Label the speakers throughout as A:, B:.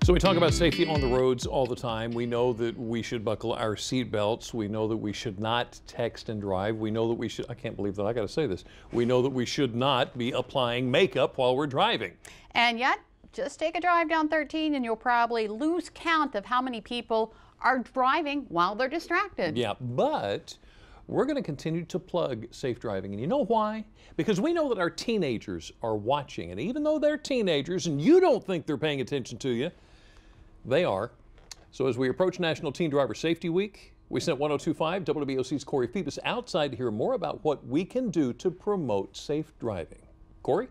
A: So we talk about safety on the roads all the time. We know that we should buckle our seat belts. We know that we should not text and drive. We know that we should, I can't believe that I got to say this. We know that we should not be applying makeup while we're driving.
B: And yet, just take a drive down 13 and you'll probably lose count of how many people are driving while they're distracted.
A: Yeah, but we're going to continue to plug safe driving. And you know why? Because we know that our teenagers are watching. And even though they're teenagers and you don't think they're paying attention to you, they are. So as we approach National Teen Driver Safety Week, we sent 1025 WBOC's Corey Phoebus outside to hear more about what we can do to promote safe driving. Corey?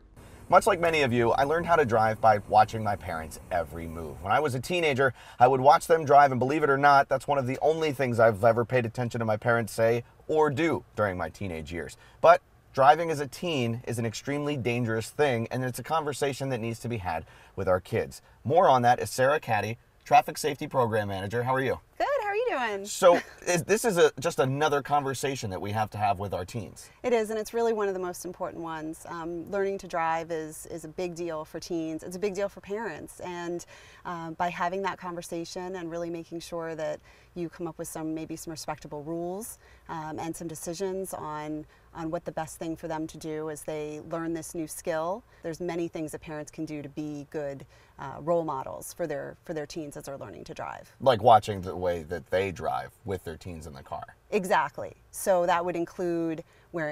C: Much like many of you, I learned how to drive by watching my parents' every move. When I was a teenager, I would watch them drive, and believe it or not, that's one of the only things I've ever paid attention to my parents say or do during my teenage years. But driving as a teen is an extremely dangerous thing, and it's a conversation that needs to be had with our kids. More on that is Sarah Caddy, Traffic Safety Program Manager. How are you?
D: Good, how are you doing?
C: So this is just another conversation that we have to have with our teens.
D: It is, and it's really one of the most important ones. Learning to drive is a big deal for teens. It's a big deal for parents, and by having that conversation and really making sure that you come up with maybe some respectable rules and some decisions on what the best thing for them to do as they learn this new skill. There's many things that parents can do to be good role models for their teens as they're learning to drive.
C: Like watching the way that they drive with their teens in the car.
D: Exactly. So that would include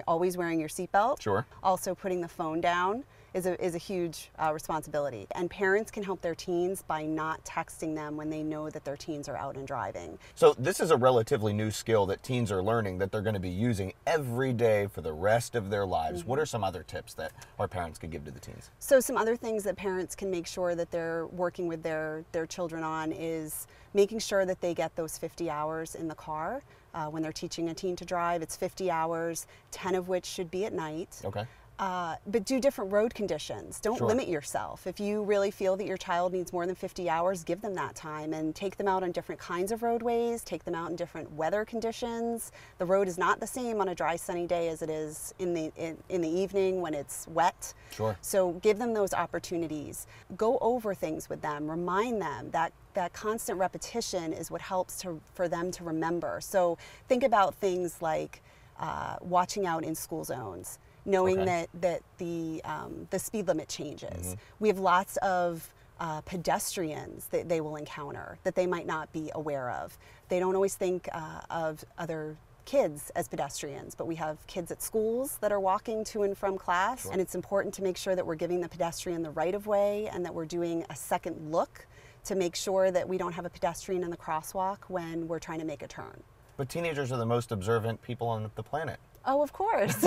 D: always wearing your seatbelt.
C: Sure.
D: Also putting the phone down is a huge responsibility. And parents can help their teens by not texting them when they know that their teens are out and driving.
C: So this is a relatively new skill that teens are learning that they're going to be using every day for the rest of their lives. Mm-hmm. What are some other tips that our parents could give to the teens?
D: So some other things that parents can make sure that they're working with their children on is making sure that they get those 50 hours in the car. When they're teaching a teen to drive, it's 50 hours, 10 of which should be at night.
C: Okay.
D: But do different road conditions. Don't limit yourself. If you really feel that your child needs more than 50 hours, give them that time and take them out on different kinds of roadways, take them out in different weather conditions. The road is not the same on a dry, sunny day as it is in the evening when it's wet.
C: Sure.
D: So give them those opportunities. Go over things with them. Remind them that constant repetition is what helps for them to remember. So think about things like watching out in school zones, knowing that the speed limit changes. Mm-hmm. We have lots of pedestrians that they will encounter that they might not be aware of. They don't always think of other kids as pedestrians, but we have kids at schools that are walking to and from class. Sure. And it's important to make sure that we're giving the pedestrian the right of way and that we're doing a second look to make sure that we don't have a pedestrian in the crosswalk when we're trying to make a turn.
C: But teenagers are the most observant people on the planet.
D: Oh, of course.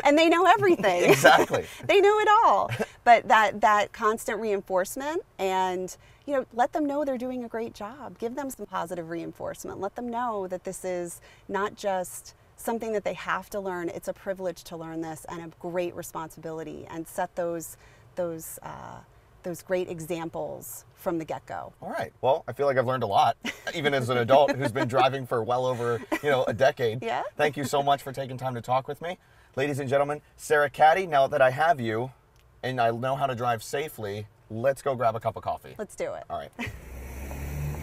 D: And they know everything.
C: Exactly.
D: They know it all. But that constant reinforcement and, let them know they're doing a great job. Give them some positive reinforcement. Let them know that this is not just something that they have to learn. It's a privilege to learn this and a great responsibility, and set those great examples from the get-go.
C: All right. Well, I feel like I've learned a lot, even as an adult who's been driving for well over, a decade.
D: Yeah.
C: Thank you so much for taking time to talk with me. Ladies and gentlemen, Sarah Caddy, now that I have you and I know how to drive safely, let's go grab a cup of coffee.
D: Let's do it.
C: All right.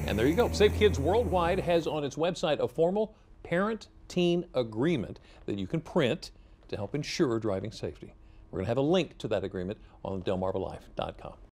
A: And there you go. Safe Kids Worldwide has on its website a formal parent-teen agreement that you can print to help ensure driving safety. We're going to have a link to that agreement on delmarvalife.com.